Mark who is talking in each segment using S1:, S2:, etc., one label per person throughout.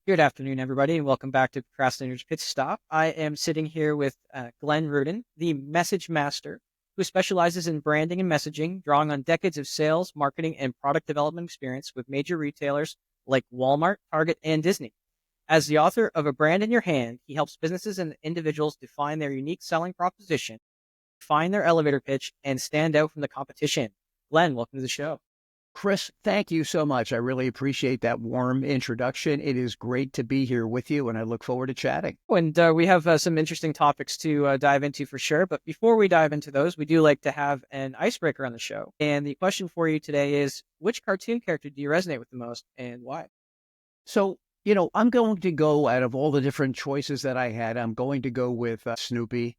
S1: Good afternoon, everybody, and welcome back to Procrastinator's Pit Stop. I am sitting here with Glenn Rudin, the message master, who specializes in branding and messaging, drawing on decades of sales, marketing, and product development experience with major retailers like Walmart, Target, and Disney. As the author of A Brand in Your Hand, he helps businesses and individuals define their unique selling proposition, find their elevator pitch, and stand out from the competition. Glenn, welcome to the show.
S2: Chris, thank you so much. I really appreciate that warm introduction. It is great to be here with you, and I look forward to chatting.
S1: And we have some interesting topics to dive into for sure. But before we dive into those, we do like to have an icebreaker on the show. And the question for you today is, which cartoon character do you resonate with the most and why?
S2: So, I'm going to go out of all the different choices that I had, I'm going to go with Snoopy.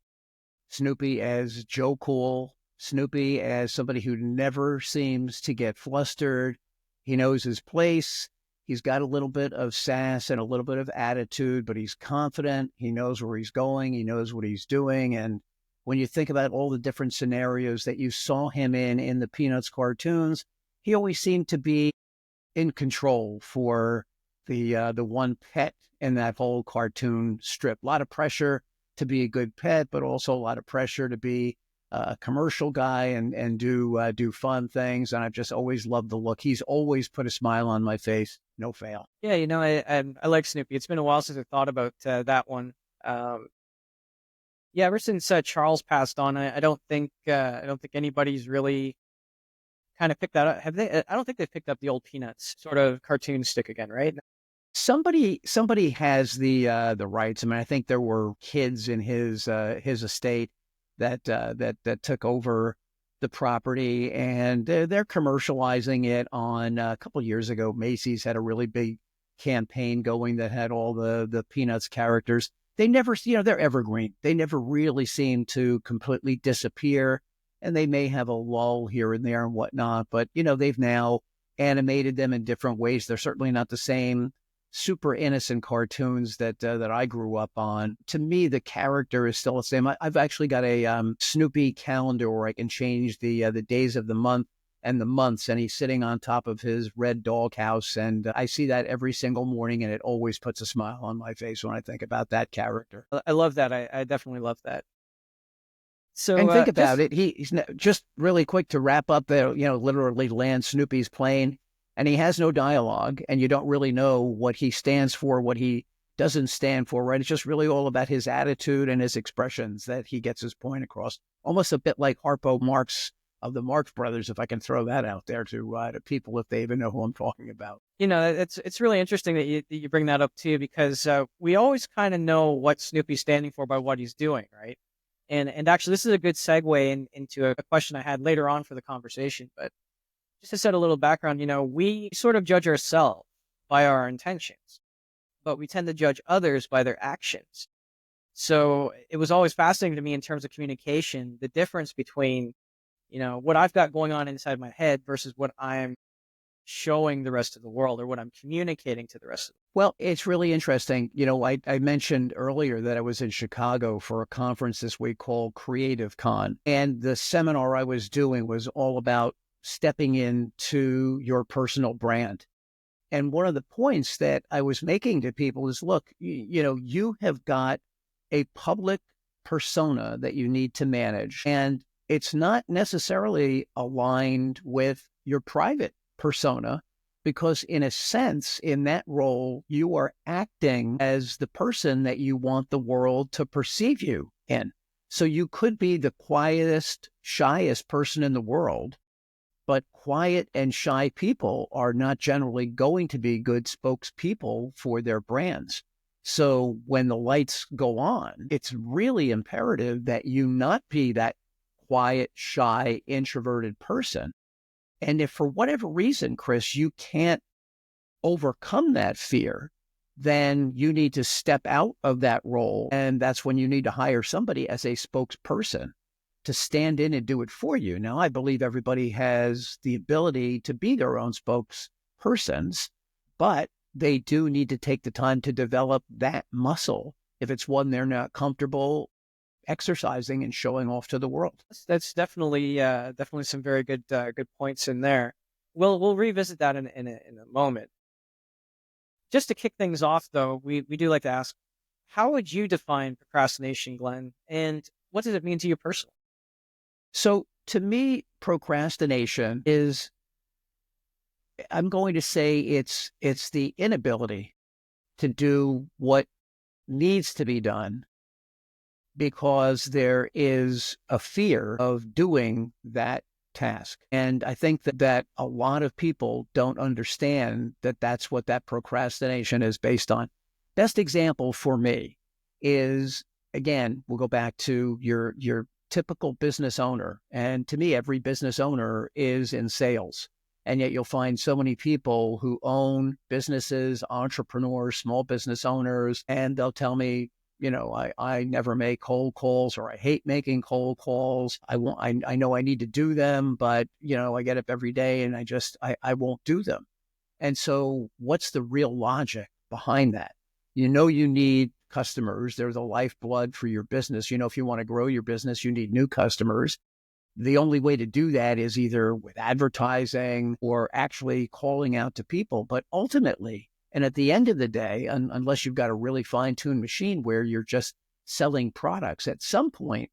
S2: Snoopy as Joe Cool, Snoopy as somebody who never seems to get flustered. He knows his place. He's got a little bit of sass and a little bit of attitude, but he's confident. He knows where he's going. He knows what he's doing. And when you think about all the different scenarios that you saw him in the Peanuts cartoons, he always seemed to be in control for the one pet in that whole cartoon strip. A lot of pressure to be a good pet, but also a lot of pressure to be a commercial guy and do fun things. And I've just always loved the look. He's always put a smile on my face, no fail.
S1: Yeah, I like Snoopy. It's been a while since I thought about that one. Yeah, ever since Charles passed on, I don't think anybody's really kind of picked that up. Have they? I don't think they've picked up the old Peanuts sort of cartoon stick again, right?
S2: Somebody has the rights. I mean, I think there were kids in his estate that took over the property, and they're commercializing it on a couple of years ago. Macy's had a really big campaign going that had all the Peanuts characters. They never, they're evergreen. They never really seem to completely disappear, and they may have a lull here and there and whatnot, but they've now animated them in different ways. They're certainly not the same super innocent cartoons that I grew up on. To me, the character is still the same. I've actually got a Snoopy calendar where I can change the days of the month and the months, and he's sitting on top of his red doghouse, and I see that every single morning, and it always puts a smile on my face when I think about that character.
S1: I love that. I definitely love that. So
S2: And think about it. He's just really quick to wrap up there, literally land Snoopy's plane, and he has no dialogue, and you don't really know what he stands for, what he doesn't stand for, right? It's just really all about his attitude and his expressions that he gets his point across. Almost a bit like Harpo Marx of the Marx Brothers, if I can throw that out there to people if they even know who I'm talking about.
S1: It's really interesting that you bring that up too, because we always kind of know what Snoopy's standing for by what he's doing, right? And actually, this is a good segue into a question I had later on for the conversation. But just to set a little background, we sort of judge ourselves by our intentions, but we tend to judge others by their actions. So it was always fascinating to me in terms of communication, the difference between, what I've got going on inside my head versus what I'm showing the rest of the world or what I'm communicating to the rest of the
S2: Well, it's really interesting. I mentioned earlier that I was in Chicago for a conference this week called Creative Con. And the seminar I was doing was all about stepping into your personal brand. And one of the points that I was making to people is, look, you have got a public persona that you need to manage. And it's not necessarily aligned with your private persona, because in a sense, in that role, you are acting as the person that you want the world to perceive you in. So you could be the quietest, shyest person in the world, but quiet and shy people are not generally going to be good spokespeople for their brands. So when the lights go on, it's really imperative that you not be that quiet, shy, introverted person. And if for whatever reason, Chris, you can't overcome that fear, then you need to step out of that role. And that's when you need to hire somebody as a spokesperson to stand in and do it for you. Now, I believe everybody has the ability to be their own spokespersons, but they do need to take the time to develop that muscle if it's one they're not comfortable exercising and showing off to the world.
S1: That's definitely some very good points in there. We'll revisit that in a moment. Just to kick things off, though, we do like to ask, how would you define procrastination, Glenn? And what does it mean to you personally?
S2: So to me, procrastination is, I'm going to say it's the inability to do what needs to be done because there is a fear of doing that task. And I think that a lot of people don't understand that that's what that procrastination is based on. Best example for me is, again, we'll go back to your typical business owner. And to me, every business owner is in sales. And yet you'll find so many people who own businesses, entrepreneurs, small business owners, and they'll tell me, I never make cold calls, or I hate making cold calls. I know I need to do them, but I get up every day and I won't do them. And so what's the real logic behind that? You need customers. They're the lifeblood for your business. If you want to grow your business, you need new customers. The only way to do that is either with advertising or actually calling out to people. But ultimately, and at the end of the day, unless you've got a really fine-tuned machine where you're just selling products, at some point,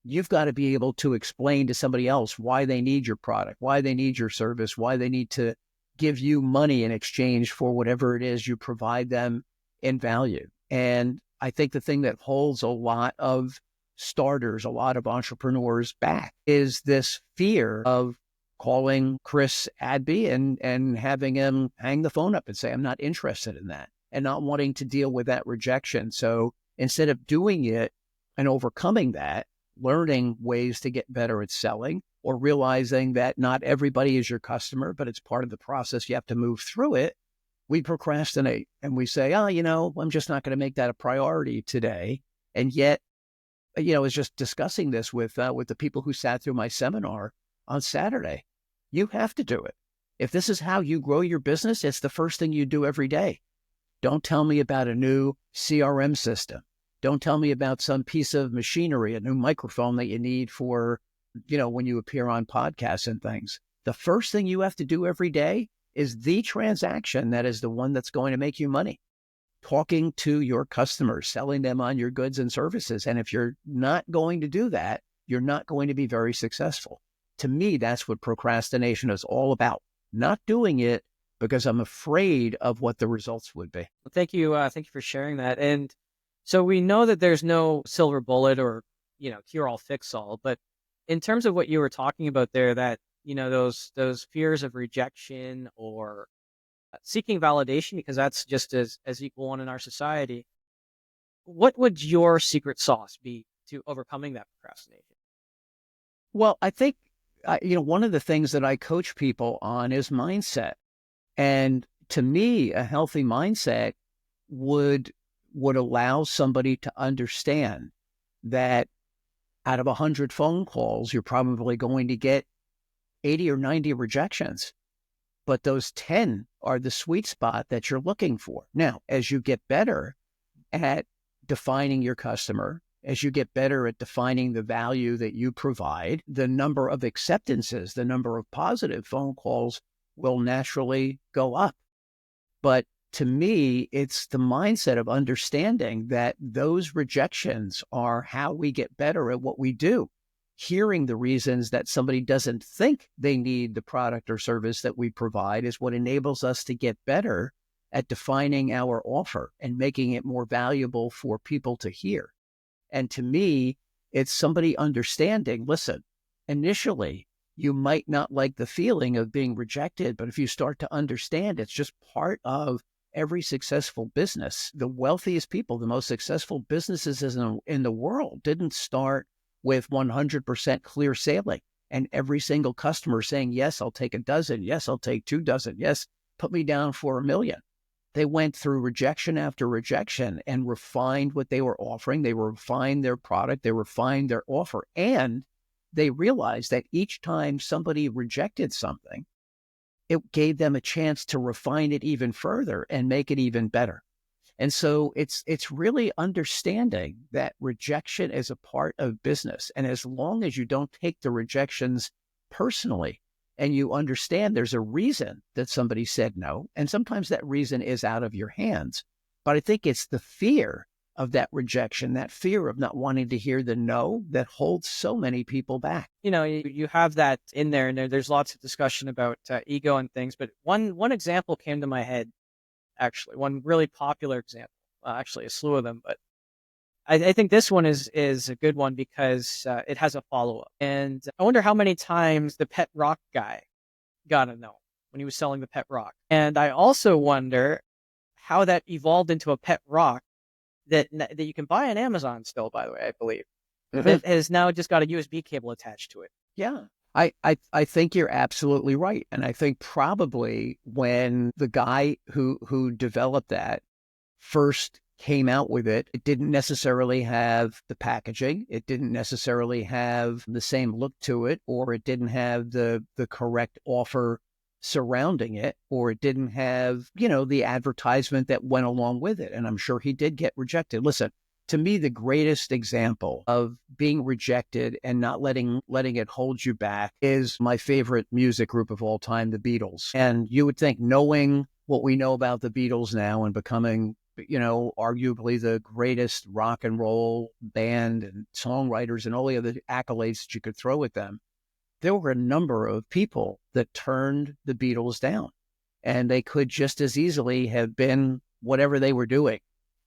S2: you've got to be able to explain to somebody else why they need your product, why they need your service, why they need to give you money in exchange for whatever it is you provide them in value. And I think the thing that holds a lot of starters, a lot of entrepreneurs back is this fear of calling Chris Abdey and having him hang the phone up and say, I'm not interested in that, and not wanting to deal with that rejection. So instead of doing it and overcoming that, learning ways to get better at selling, or realizing that not everybody is your customer, but it's part of the process. You have to move through it. We procrastinate and we say, I'm just not going to make that a priority today. And yet, I was just discussing this with the people who sat through my seminar on Saturday. You have to do it. If this is how you grow your business, it's the first thing you do every day. Don't tell me about a new CRM system. Don't tell me about some piece of machinery, a new microphone that you need for, when you appear on podcasts and things. The first thing you have to do every day is the transaction that is the one that's going to make you money. Talking to your customers, selling them on your goods and services. And if you're not going to do that, you're not going to be very successful. To me, that's what procrastination is all about. Not doing it because I'm afraid of what the results would be.
S1: Well, thank you. Thank you for sharing that. And so we know that there's no silver bullet or, cure all, fix all. But in terms of what you were talking about there, that, those fears of rejection or seeking validation, because that's just as equal one in our society. What would your secret sauce be to overcoming that procrastination?
S2: Well, I think, one of the things that I coach people on is mindset. And to me, a healthy mindset would allow somebody to understand that out of 100 phone calls, you're probably going to get 80 or 90 rejections. But those 10 are the sweet spot that you're looking for. Now, as you get better at defining your customer, as you get better at defining the value that you provide, the number of acceptances, the number of positive phone calls will naturally go up. But to me, it's the mindset of understanding that those rejections are how we get better at what we do. Hearing the reasons that somebody doesn't think they need the product or service that we provide is what enables us to get better at defining our offer and making it more valuable for people to hear. And to me, it's somebody understanding, listen, initially, you might not like the feeling of being rejected, but if you start to understand, it's just part of every successful business. The wealthiest people, the most successful businesses in the world didn't start with 100% clear sailing and every single customer saying, yes, I'll take a dozen. Yes, I'll take 2 dozen. Yes, put me down for $1 million. They went through rejection after rejection and refined what they were offering. They refined their product. They refined their offer. And they realized that each time somebody rejected something, it gave them a chance to refine it even further and make it even better. And so it's really understanding that rejection is a part of business. And as long as you don't take the rejections personally, and you understand there's a reason that somebody said no. And sometimes that reason is out of your hands. But I think it's the fear of that rejection, that fear of not wanting to hear the no that holds so many people back.
S1: You have that in there, and there's lots of discussion about ego and things. But one example came to my head, actually, one really popular example. Actually, a slew of them, but I think this one is a good one because it has a follow up. And I wonder how many times the pet rock guy got a no when he was selling the pet rock. And I also wonder how that evolved into a pet rock that you can buy on Amazon still, by the way, I believe, that has now just got a USB cable attached to it.
S2: Yeah. I think you're absolutely right. And I think probably when the guy who developed that first came out with it, it didn't necessarily have the packaging. It didn't necessarily have the same look to it, or it didn't have the correct offer surrounding it, or it didn't have, the advertisement that went along with it. And I'm sure he did get rejected. Listen, to me, the greatest example of being rejected and not letting it hold you back is my favorite music group of all time, the Beatles. And you would think, knowing what we know about the Beatles now and becoming, arguably the greatest rock and roll band and songwriters and all the other accolades that you could throw at them, there were a number of people that turned the Beatles down, and they could just as easily have been whatever they were doing.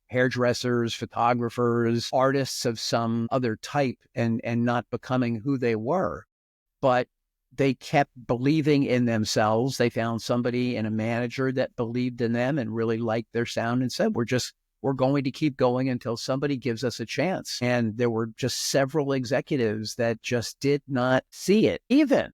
S2: Hairdressers, photographers, artists of some other type, and not becoming who they were. But they kept believing in themselves. They found somebody and a manager that believed in them and really liked their sound and said, we're going to keep going until somebody gives us a chance. And there were just several executives that just did not see it, even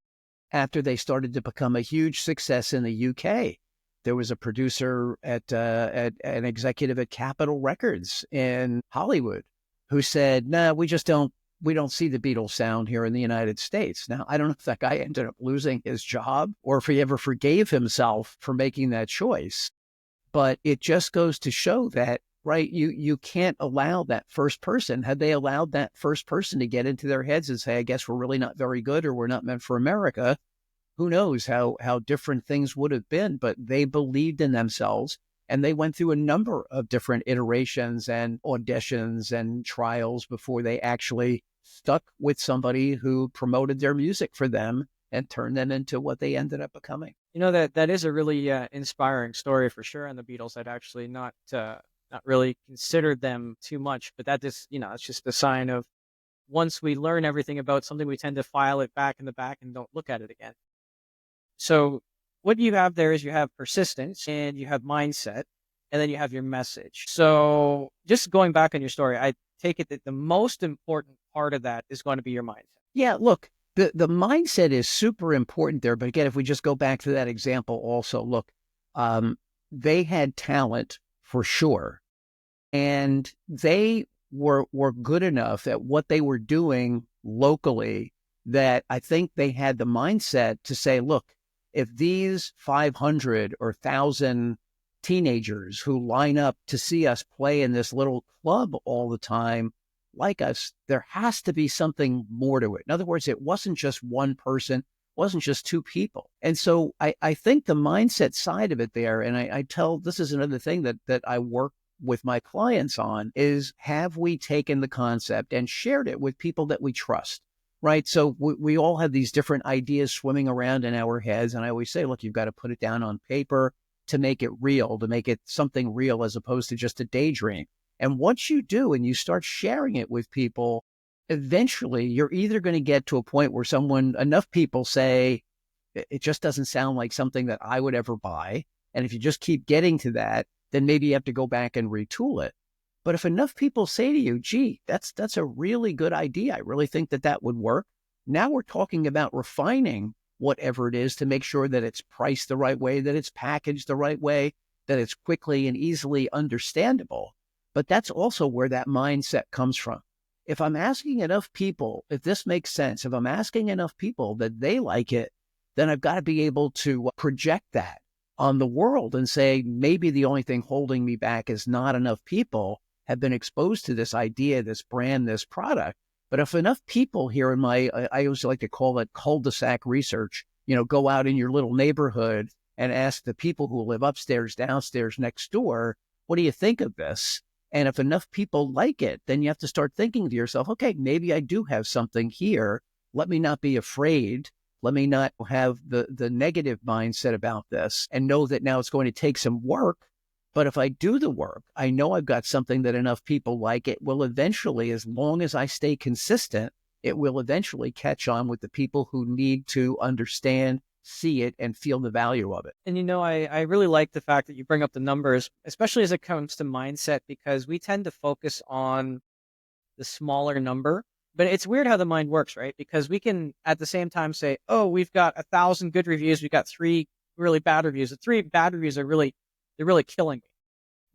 S2: after they started to become a huge success in the UK. There was a producer at an executive at Capitol Records in Hollywood who said, "No, we don't see the Beatles sound here in the United States." Now, I don't know if that guy ended up losing his job or if he ever forgave himself for making that choice. But it just goes to show that, right, you can't allow that first person. Had they allowed that first person to get into their heads and say, I guess we're really not very good, or we're not meant for America, who knows how different things would have been. But they believed in themselves, and they went through a number of different iterations and auditions and trials before they actually stuck with somebody who promoted their music for them and turned them into what they ended up becoming.
S1: That is a really inspiring story for sure on the Beatles. I'd actually not really considered them too much, but that is, it's just a sign of once we learn everything about something, we tend to file it back in the back and don't look at it again. So what you have there is you have persistence and you have mindset, and then you have your message. So just going back on your story, I take it that the most important part of that is going to be your mindset.
S2: Yeah, look, the mindset is super important there. But again, if we just go back to that example also, look, they had talent for sure. And they were good enough at what they were doing locally that I think they had the mindset to say, look, if these 500 or 1,000 teenagers who line up to see us play in this little club all the time like us, there has to be something more to it. In other words, it wasn't just one person, wasn't just two people. And so I think the mindset side of it there, and I tell, this is another thing that I work with my clients on, is have we taken the concept and shared it with people that we trust? Right. So we all have these different ideas swimming around in our heads. And I always say, look, you've got to put it down on paper to make it real, to make it something real as opposed to just a daydream. And once you do and you start sharing it with people, eventually you're either going to get to a point where enough people say, it just doesn't sound like something that I would ever buy. And if you just keep getting to that, then maybe you have to go back and retool it. But if enough people say to you, gee, that's a really good idea, I really think that would work. Now we're talking about refining whatever it is to make sure that it's priced the right way, that it's packaged the right way, that it's quickly and easily understandable. But that's also where that mindset comes from. If I'm asking enough people, if this makes sense, if I'm asking enough people that they like it, then I've got to be able to project that on the world and say, maybe the only thing holding me back is not enough people have been exposed to this idea, this brand, this product. But if enough people here I always like to call it cul-de-sac research, go out in your little neighborhood and ask the people who live upstairs, downstairs, next door, what do you think of this? And if enough people like it, then you have to start thinking to yourself, okay, maybe I do have something here. Let me not be afraid. Let me not have the negative mindset about this and know that now it's going to take some work. But if I do the work, I know I've got something that enough people like. It will eventually, as long as I stay consistent, it will eventually catch on with the people who need to understand, see it, and feel the value of it.
S1: And I really like the fact that you bring up the numbers, especially as it comes to mindset, because we tend to focus on the smaller number. But it's weird how the mind works, right? Because we can at the same time say, oh, we've got 1,000 good reviews, we've got 3 really bad reviews. The 3 bad reviews they're really killing me.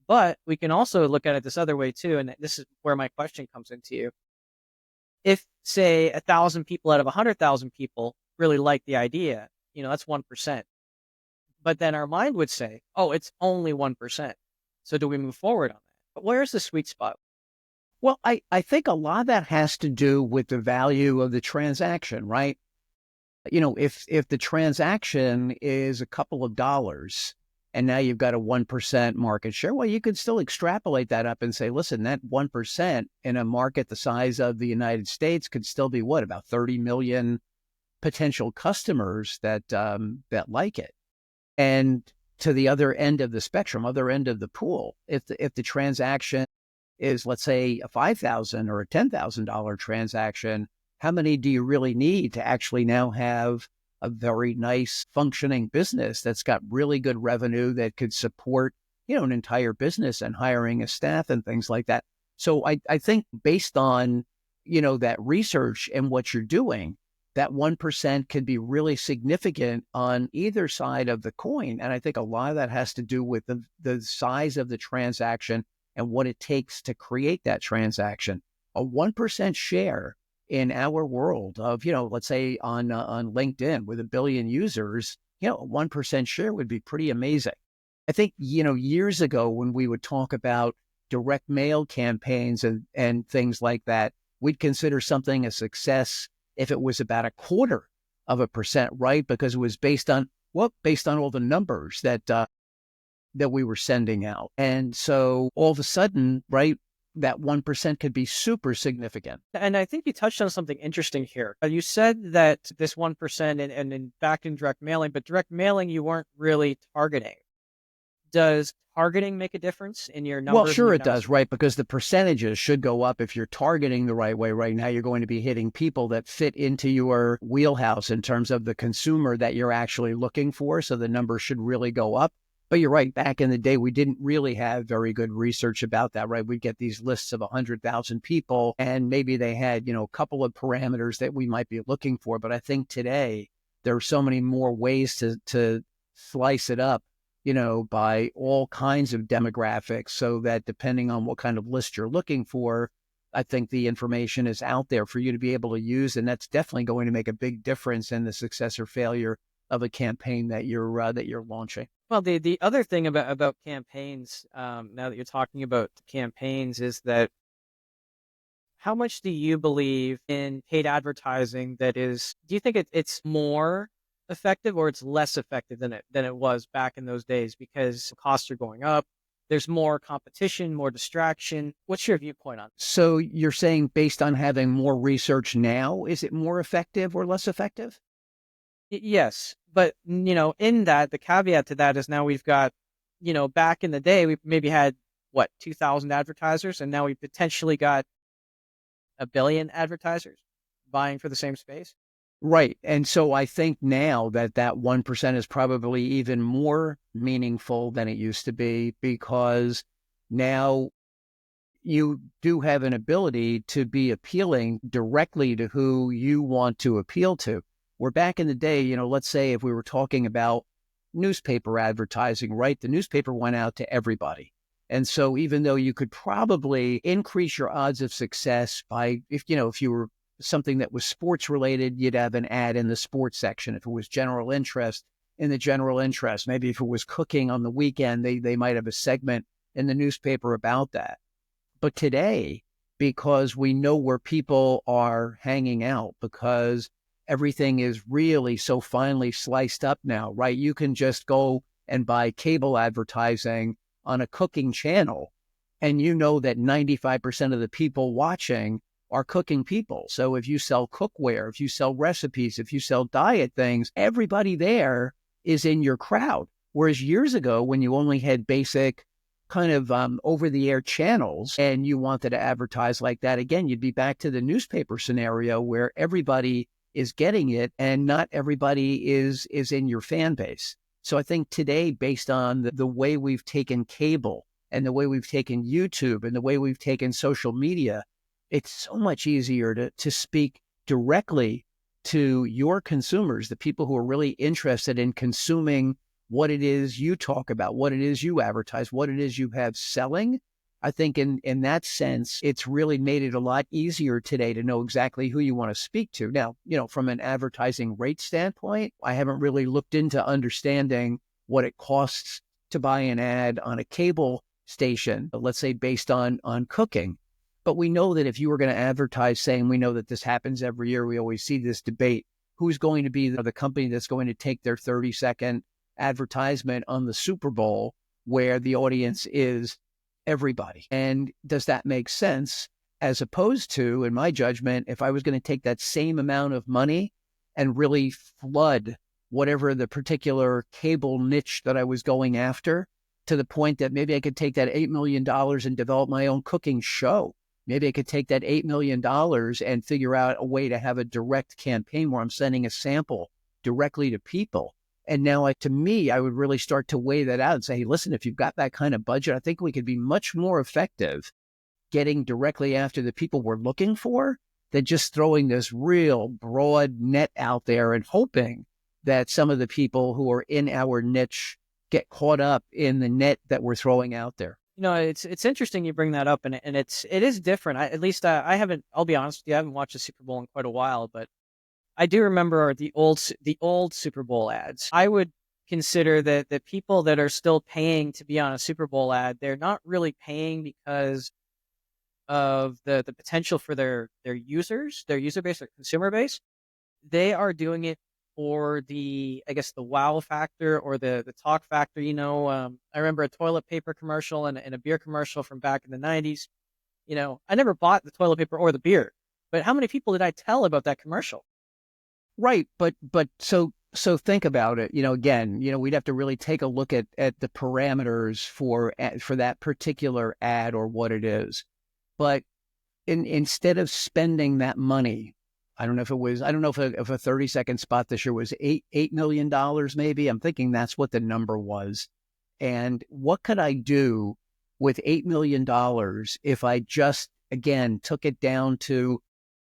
S1: But we can also look at it this other way too, and this is where my question comes into you. If, say, 1,000 people out of 100,000 people really like the idea, that's 1%. But then our mind would say, oh, it's only 1%. So do we move forward on that? But where's the sweet spot?
S2: Well, I think a lot of that has to do with the value of the transaction, right? If the transaction is a couple of dollars and now you've got a 1% market share, well, you could still extrapolate that up and say, listen, that 1% in a market the size of the United States could still be what, about 30 million potential customers that like it. And to the other end of the spectrum, other end of the pool, if the transaction is, let's say, a $5,000 or a $10,000 transaction, how many do you really need to actually now have a very nice functioning business that's got really good revenue that could support, an entire business and hiring a staff and things like that? So I think based on, that research and what you're doing, that 1% can be really significant on either side of the coin. And I think a lot of that has to do with the size of the transaction and what it takes to create that transaction. A 1% share in our world of, let's say on LinkedIn with 1 billion users, a 1% share would be pretty amazing. I think, years ago when we would talk about direct mail campaigns and things like that, we'd consider something a success if it was about 0.25%, right? Because it was based on all the numbers that we were sending out. And so all of a sudden, right, that 1% could be super significant.
S1: And I think you touched on something interesting here. You said that this 1% and back in direct mailing, but direct mailing, you weren't really targeting. Does targeting make a difference in your numbers?
S2: Well, sure it does, right? Because the percentages should go up if you're targeting the right way. Right now, you're going to be hitting people that fit into your wheelhouse in terms of the consumer that you're actually looking for. So the numbers should really go up. But you're right. Back in the day, we didn't really have very good research about that, right? We'd get these lists of 100,000 people, and maybe they had, a couple of parameters that we might be looking for. But I think today there are so many more ways to slice it up, by all kinds of demographics, so that depending on what kind of list you're looking for, I think the information is out there for you to be able to use. And that's definitely going to make a big difference in the success or failure of a campaign that you're launching.
S1: Well, the other thing about campaigns, now that you're talking about campaigns, is that how much do you believe in paid advertising do you think it's more effective or it's less effective than it was back in those days, because costs are going up, there's more competition, more distraction? What's your viewpoint on it?
S2: So you're saying based on having more research now, is it more effective or less effective?
S1: Yes, but in that, the caveat to that is now we've got, back in the day, we maybe had 2,000 advertisers, and now we potentially got 1 billion advertisers buying for the same space.
S2: Right. And so I think now that 1% is probably even more meaningful than it used to be, because now you do have an ability to be appealing directly to who you want to appeal to. Where back in the day, let's say if we were talking about newspaper advertising, right? The newspaper went out to everybody. And so even though you could probably increase your odds of success by, if you were something that was sports related, you'd have an ad in the sports section. If it was general interest, in the general interest. Maybe if it was cooking on the weekend, they might have a segment in the newspaper about that. But today, because we know where people are hanging out, because everything is really so finely sliced up now, right? You can just go and buy cable advertising on a cooking channel, and you know that 95% of the people watching are cooking people. So if you sell cookware, if you sell recipes, if you sell diet things, everybody there is in your crowd. Whereas years ago, when you only had basic kind of over-the-air channels and you wanted to advertise like that, again, you'd be back to the newspaper scenario where everybody is getting it and not everybody is in your fan base. So I think today, based on the way we've taken cable and the way we've taken YouTube and the way we've taken social media, it's so much easier to speak directly to your consumers, the people who are really interested in consuming what it is you talk about, what it is you advertise, what it is you have selling. I think in that sense, it's really made it a lot easier today to know exactly who you want to speak to. Now, from an advertising rate standpoint, I haven't really looked into understanding what it costs to buy an ad on a cable station, let's say based on cooking. But we know that if you were going to advertise saying, we know that this happens every year, we always see this debate, who's going to be the company that's going to take their 30-second advertisement on the Super Bowl where the audience is everybody? And does that make sense? As opposed to, in my judgment, if I was going to take that same amount of money and really flood whatever the particular cable niche that I was going after, to the point that maybe I could take that $8 million and develop my own cooking show. Maybe I could take that $8 million and figure out a way to have a direct campaign where I'm sending a sample directly to people. And now, to me, I would really start to weigh that out and say, hey, listen, if you've got that kind of budget, I think we could be much more effective getting directly after the people we're looking for than just throwing this real broad net out there and hoping that some of the people who are in our niche get caught up in the net that we're throwing out there.
S1: It's interesting you bring that up, and it is different. I haven't. I'll be honest with you, I haven't watched the Super Bowl in quite a while, but I do remember the old Super Bowl ads. I would consider that the people that are still paying to be on a Super Bowl ad, they're not really paying because of the potential for their users, their user base, their consumer base. They are doing it for the wow factor or the talk factor. I remember a toilet paper commercial and a beer commercial from back in the 90s. I never bought the toilet paper or the beer, but how many people did I tell about that commercial?
S2: Right. But so think about it, again, we'd have to really take a look at the parameters for that particular ad or what it is. But instead of spending that money, I don't know if a 30-second spot this year was $8 million, maybe. I'm thinking that's what the number was. And what could I do with $8 million if I just, again, took it down to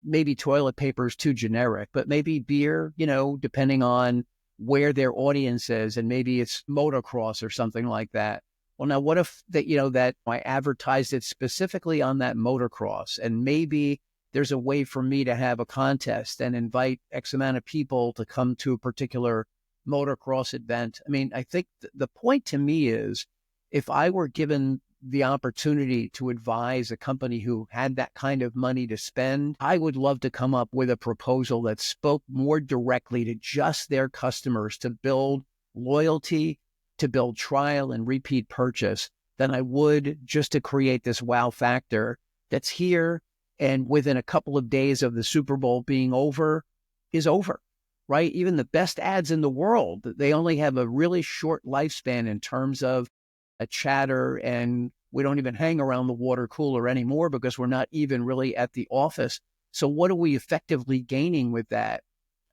S2: maybe toilet paper is too generic, but maybe beer, depending on where their audience is, and maybe it's motocross or something like that. Well, now what if that I advertised it specifically on that motocross, and maybe there's a way for me to have a contest and invite X amount of people to come to a particular motocross event. I mean, I think the point to me is, if I were given the opportunity to advise a company who had that kind of money to spend, I would love to come up with a proposal that spoke more directly to just their customers, to build loyalty, to build trial and repeat purchase, than I would just to create this wow factor that's here and within a couple of days of the Super Bowl being over is over, right? Even the best ads in the world, they only have a really short lifespan in terms of a chatter, and we don't even hang around the water cooler anymore because we're not even really at the office. So what are we effectively gaining with that?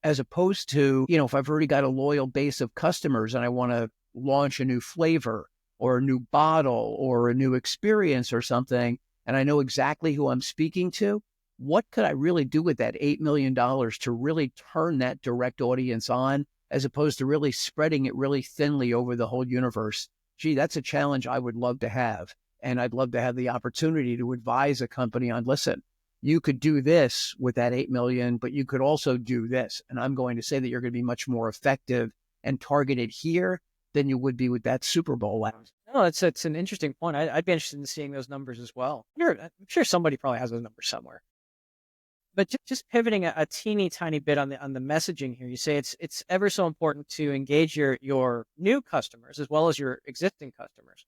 S2: As opposed to, if I've already got a loyal base of customers and I want to launch a new flavor or a new bottle or a new experience or something, and I know exactly who I'm speaking to, what could I really do with that $8 million to really turn that direct audience on, as opposed to really spreading it really thinly over the whole universe? Gee, that's a challenge I would love to have. And I'd love to have the opportunity to advise a company on, listen, you could do this with that 8 million, but you could also do this. And I'm going to say that you're going to be much more effective and targeted here than you would be with that Super Bowl ad.
S1: No, it's an interesting point. I'd be interested in seeing those numbers as well. I'm sure somebody probably has those numbers somewhere. But just pivoting a teeny tiny bit on the messaging here, you say it's ever so important to engage your new customers as well as your existing customers.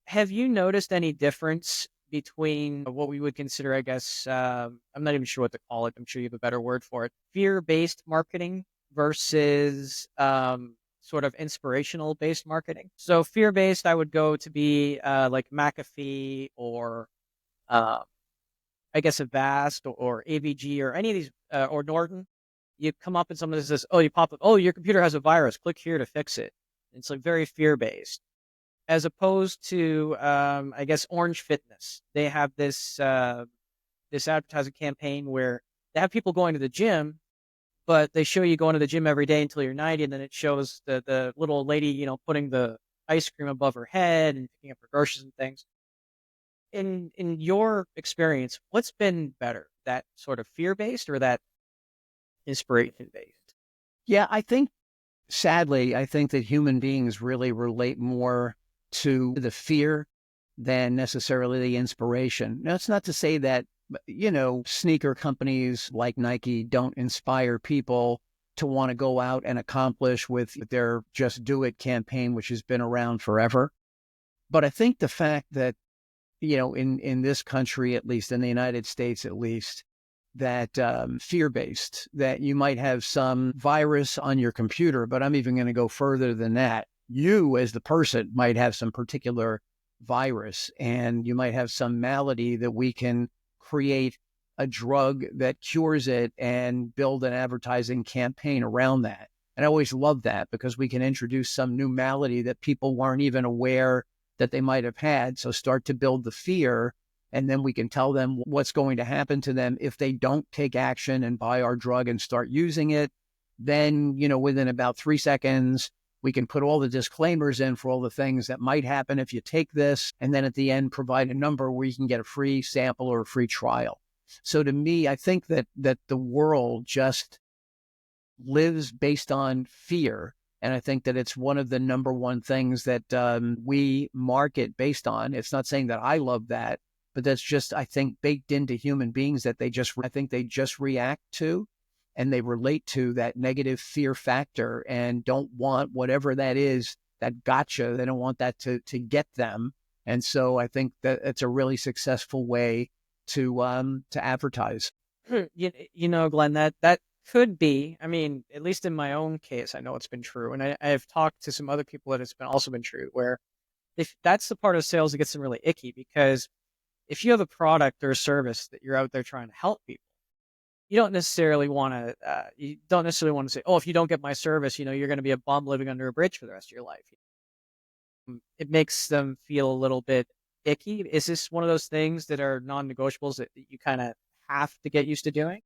S1: Have you noticed any difference between what we would consider, I guess, I'm not even sure what to call it. I'm sure you have a better word for it. Fear-based marketing versus sort of inspirational based marketing. So fear-based, I would go to be like McAfee or uh, I guess Avast or AVG or any of these or Norton. You come up and someone says, "Oh, you pop up. Oh, your computer has a virus. Click here to fix it." It's like very fear-based as opposed to I guess Orange Fitness. They have this advertising campaign where they have people going to the gym, but they show you going to the gym every day until you're 90, and then it shows the little lady, putting the ice cream above her head and picking up her groceries and things. In your experience, what's been better, that sort of fear based or that inspiration based?
S2: Yeah, sadly, I think that human beings really relate more to the fear than necessarily the inspiration. Now, it's not to say that, sneaker companies like Nike don't inspire people to want to go out and accomplish with their Just Do It campaign, which has been around forever. But I think the fact that, in this country, at least in the United States, at least, that fear-based, that you might have some virus on your computer, but I'm even going to go further than that. You as the person might have some particular virus and you might have some malady that we can create a drug that cures it and build an advertising campaign around that. And I always love that because we can introduce some new malady that people weren't even aware that they might have had. So start to build the fear, and then we can tell them what's going to happen to them if they don't take action and buy our drug and start using it. Then, within about 3 seconds, we can put all the disclaimers in for all the things that might happen if you take this. And then at the end, provide a number where you can get a free sample or a free trial. So to me, I think that the world just lives based on fear. And I think that it's one of the number one things that we market based on. It's not saying that I love that, but that's just, I think, baked into human beings that I think they just react to, and they relate to that negative fear factor and don't want whatever that is that gotcha. They don't want that to get them. And so I think that it's a really successful way to advertise.
S1: Glenn, that could be. I mean, at least in my own case, I know it's been true, and I've talked to some other people that it's been also been true. Where if that's the part of sales that gets them really icky, because if you have a product or a service that you're out there trying to help people, you don't necessarily want to say, "Oh, if you don't get my service, you're going to be a bum living under a bridge for the rest of your life." It makes them feel a little bit icky. Is this one of those things that are non-negotiables that you kind of have to get used to doing?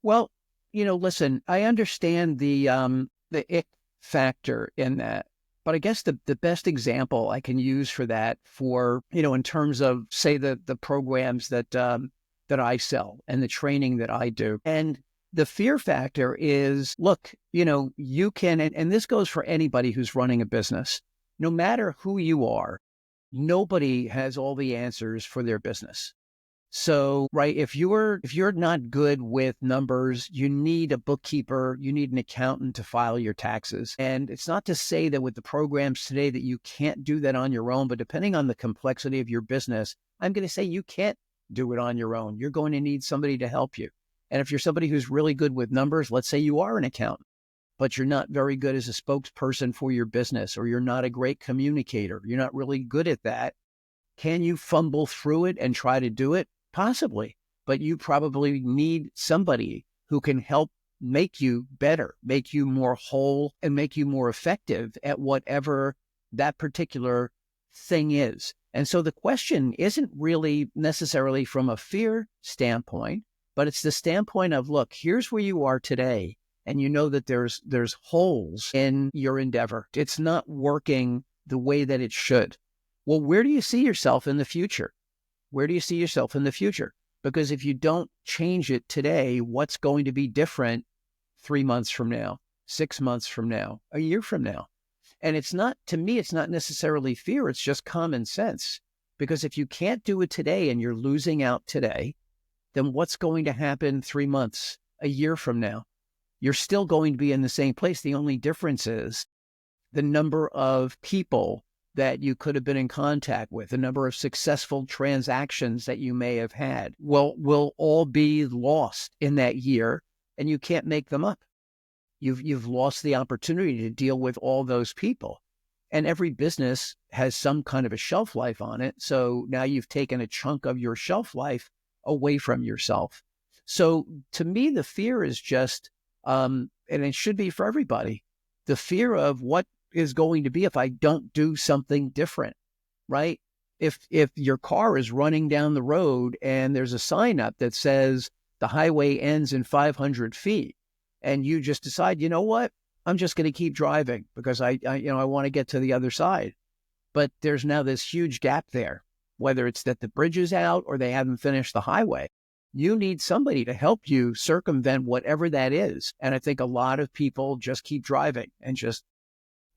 S2: Well, listen, I understand the ick factor in that, but I guess the best example I can use for that in terms of, say, the programs that I sell and the training that I do. And the fear factor is, look, you can, and this goes for anybody who's running a business, no matter who you are, nobody has all the answers for their business. So, right, if you're not good with numbers, you need a bookkeeper, you need an accountant to file your taxes. And it's not to say that with the programs today that you can't do that on your own, but depending on the complexity of your business, I'm going to say you can't do it on your own. You're going to need somebody to help you. And if you're somebody who's really good with numbers, let's say you are an accountant, but you're not very good as a spokesperson for your business, or you're not a great communicator, you're not really good at that. Can you fumble through it and try to do it? Possibly, but you probably need somebody who can help make you better, make you more whole, and make you more effective at whatever that particular thing is. And so the question isn't really necessarily from a fear standpoint, but it's the standpoint of, look, here's where you are today, and you know that there's holes in your endeavor. It's not working the way that it should. Well, where do you see yourself in the future? Where do you see yourself in the future? Because if you don't change it today, what's going to be different 3 months from now, 6 months from now, a year from now? And to me, it's not necessarily fear. It's just common sense. Because if you can't do it today and you're losing out today, then what's going to happen 3 months, a year from now? You're still going to be in the same place. The only difference is the number of people that you could have been in contact with, the number of successful transactions that you may have had will all be lost in that year, and you can't make them up. You've lost the opportunity to deal with all those people. And every business has some kind of a shelf life on it. So now you've taken a chunk of your shelf life away from yourself. So to me, the fear is just, and it should be for everybody, the fear of what is going to be if I don't do something different, right? If your car is running down the road and there's a sign up that says the highway ends in 500 feet, and you just decide, you know what, I'm just going to keep driving because I want to get to the other side. But there's now this huge gap there, whether it's that the bridge is out or they haven't finished the highway. You need somebody to help you circumvent whatever that is. And I think a lot of people just keep driving and just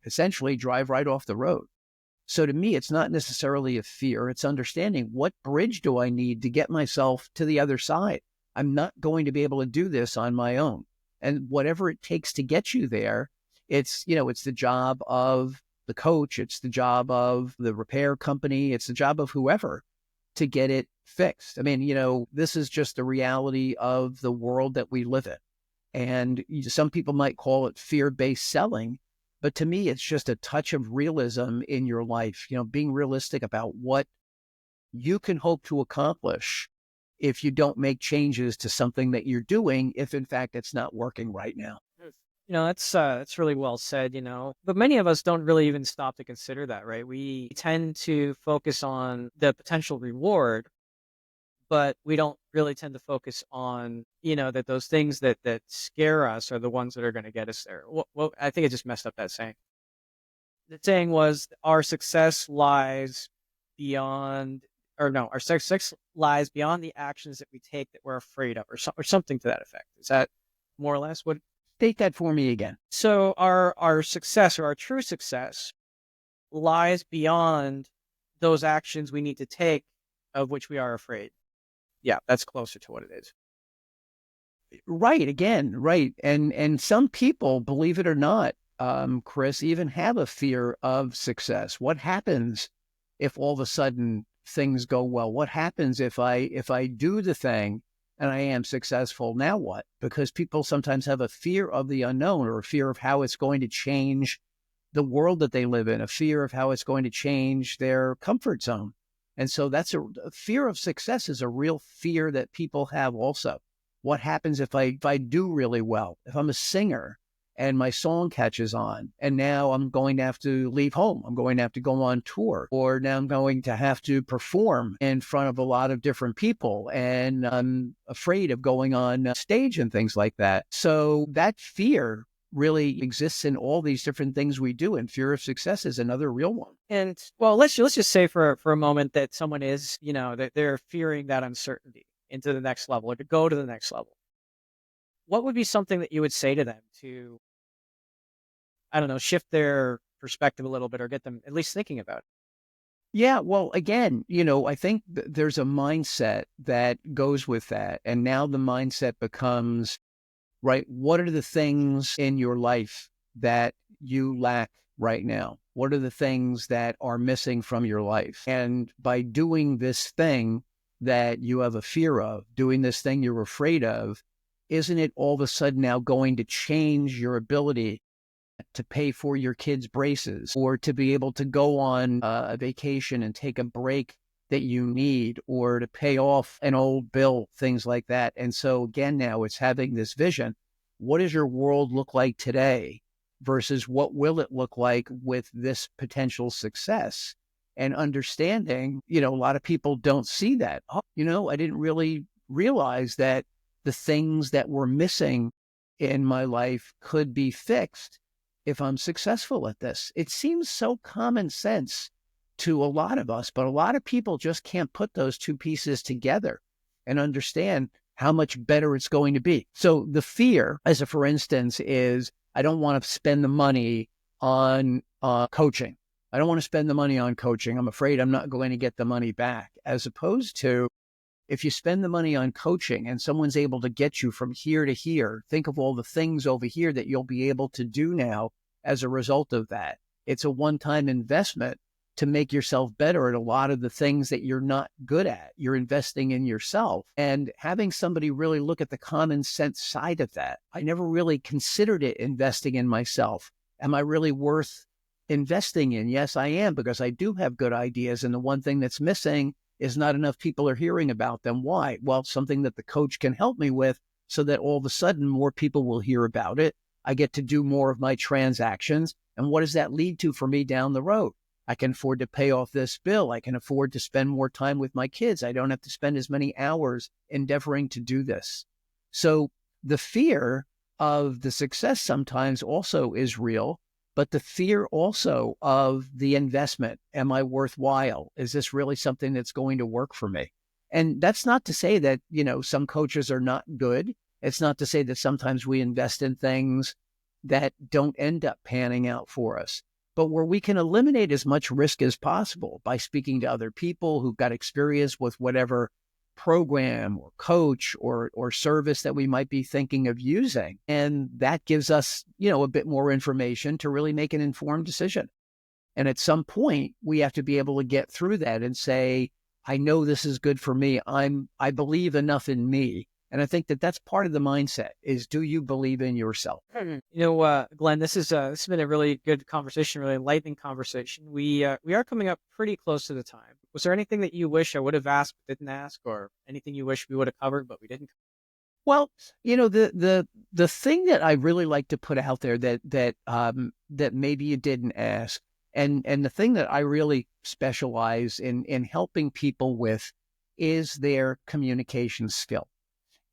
S2: essentially drive right off the road. So to me, it's not necessarily a fear. It's understanding, what bridge do I need to get myself to the other side? I'm not going to be able to do this on my own. And whatever it takes to get you there, it's the job of the coach. It's the job of the repair company. It's the job of whoever to get it fixed. I mean, this is just the reality of the world that we live in. And some people might call it fear-based selling. But to me, it's just a touch of realism in your life, being realistic about what you can hope to accomplish if you don't make changes to something that you're doing, if in fact it's not working right now.
S1: That's really well said, but many of us don't really even stop to consider that, right? We tend to focus on the potential reward, but we don't really tend to focus on, that those things that scare us are the ones that are going to get us there. Well, I think I just messed up that saying. The saying was, our success lies beyond, or no, our success lies beyond the actions that we take that we're afraid of, or something to that effect. Is that more or less what?
S2: State that for me again.
S1: So our success, or our true success, lies beyond those actions we need to take of which we are afraid. Yeah, that's closer to what it is.
S2: Right. Again, right. And some people, believe it or not, Chris, even have a fear of success. What happens if all of a sudden things go well? What happens if I do the thing and I am successful? Now what? Because people sometimes have a fear of the unknown, or a fear of how it's going to change the world that they live in, a fear of how it's going to change their comfort zone. And so that's a fear of success is a real fear that people have also. What happens if I do really well? If I'm a singer and my song catches on, and now I'm going to have to leave home, I'm going to have to go on tour, or now I'm going to have to perform in front of a lot of different people, and I'm afraid of going on stage and things like that. So that fear really exists in all these different things we do, and fear of success is another real one.
S1: And well, let's just say for a moment that someone is, that they're fearing that uncertainty into the next level, or to go to the next level. What would be something that you would say to them to, I don't know, shift their perspective a little bit, or get them at least thinking about it?
S2: Yeah, well, again, I think there's a mindset that goes with that. And now the mindset becomes, right, what are the things in your life that you lack right now? What are the things that are missing from your life? And by doing this thing that you have a fear of, doing this thing you're afraid of, isn't it all of a sudden now going to change your ability to pay for your kids' braces, or to be able to go on a vacation and take a break that you need, or to pay off an old bill, things like that? And so again, now it's having this vision. What does your world look like today versus what will it look like with this potential success? And understanding, a lot of people don't see that. Oh, I didn't really realize that the things that were missing in my life could be fixed if I'm successful at this. It seems so common sense to a lot of us, but a lot of people just can't put those two pieces together and understand how much better it's going to be. So the fear, as a for instance, is I don't want to spend the money on coaching. I don't want to spend the money on coaching. I'm afraid I'm not going to get the money back, as opposed to, If you spend the money on coaching and someone's able to get you from here to here, think of all the things over here that you'll be able to do now as a result of that. It's a one-time investment to make yourself better at a lot of the things that you're not good at. You're investing in yourself, and having somebody really look at the common sense side of that. I never really considered it investing in myself. Am I really worth investing in? Yes, I am, because I do have good ideas. And the one thing that's missing is not enough people are hearing about them. Why? Well, something that the coach can help me with, so that all of a sudden more people will hear about it. I get to do more of my transactions. And what does that lead to for me down the road? I can afford to pay off this bill. I can afford to spend more time with my kids. I don't have to spend as many hours endeavoring to do this. So the fear of the success sometimes also is real, but the fear also of the investment. Am I worthwhile? Is this really something that's going to work for me? And that's not to say that, some coaches are not good. It's not to say that sometimes we invest in things that don't end up panning out for us. But where we can eliminate as much risk as possible by speaking to other people who've got experience with whatever program or coach or service that we might be thinking of using. And that gives us, a bit more information to really make an informed decision. And at some point, we have to be able to get through that and say, I know this is good for me. I believe enough in me. And I think that that's part of the mindset is, do you believe in yourself?
S1: Glenn, this has been a really good conversation, really enlightening conversation. We are coming up pretty close to the time. Was there anything that you wish I would have asked but didn't ask, or anything you wish we would have covered but we didn't?
S2: Well, the thing that I really like to put out there that maybe you didn't ask, and the thing that I really specialize in helping people with, is their communication skill.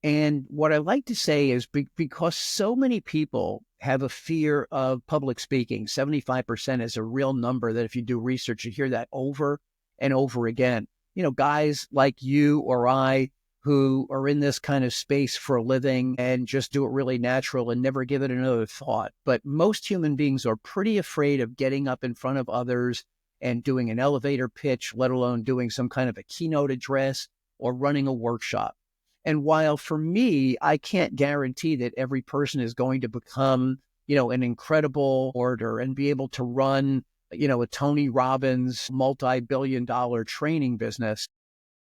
S2: And what I like to say is, because so many people have a fear of public speaking, 75% is a real number that if you do research, you hear that over and over again. Guys like you or I who are in this kind of space for a living and just do it really natural and never give it another thought. But most human beings are pretty afraid of getting up in front of others and doing an elevator pitch, let alone doing some kind of a keynote address or running a workshop. And while for me, I can't guarantee that every person is going to become, an incredible orator and be able to run, a Tony Robbins multi-billion-dollar training business,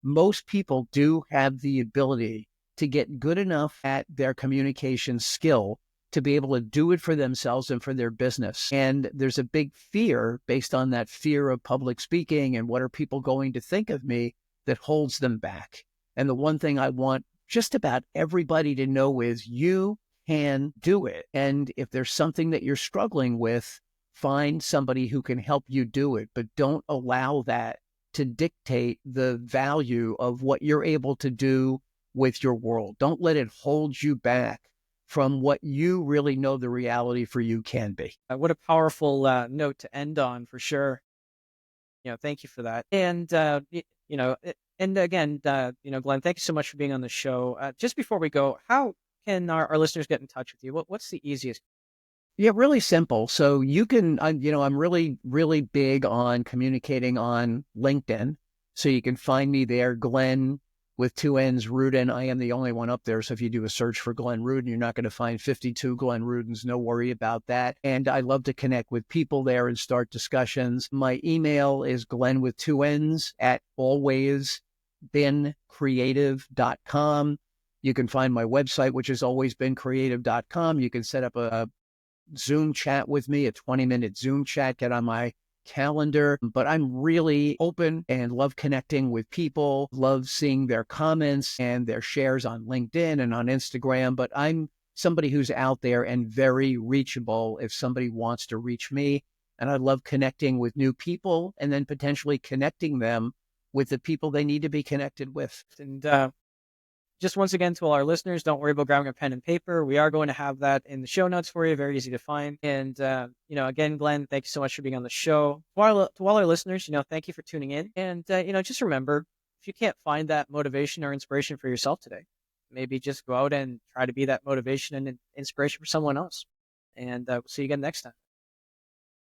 S2: most people do have the ability to get good enough at their communication skill to be able to do it for themselves and for their business. And there's a big fear based on that fear of public speaking and what are people going to think of me that holds them back. And the one thing I want just about everybody to know is you can do it. And if there's something that you're struggling with, find somebody who can help you do it, but don't allow that to dictate the value of what you're able to do with your world. Don't let it hold you back from what you really know the reality for you can be.
S1: What a powerful note to end on, for sure. Thank you for that. And and again, Glenn, thank you so much for being on the show. Just before we go, how can our listeners get in touch with you? What's the easiest?
S2: Yeah, really simple. So you can, I'm really, really big on communicating on LinkedIn. So you can find me there, Glenn with 2 N's, Rudin. I am the only one up there. So if you do a search for Glenn Rudin, you're not going to find 52 Glenn Rudins. No worry about that. And I love to connect with people there and start discussions. My email is Glenn with 2 N's at alwaysbeencreative.com. You can find my website, which is alwaysbeencreative.com. You can set up a Zoom chat with me, a 20-minute Zoom chat, get on my calendar. But I'm really open and love connecting with people, love seeing their comments and their shares on LinkedIn and on Instagram. But I'm somebody who's out there and very reachable if somebody wants to reach me. And I love connecting with new people and then potentially connecting them with the people they need to be connected with.
S1: And just once again, to all our listeners, don't worry about grabbing a pen and paper. We are going to have that in the show notes for you. Very easy to find. And, again, Glenn, thank you so much for being on the show. To all our listeners, thank you for tuning in. And, just remember, if you can't find that motivation or inspiration for yourself today, maybe just go out and try to be that motivation and inspiration for someone else. And we'll see you again next time.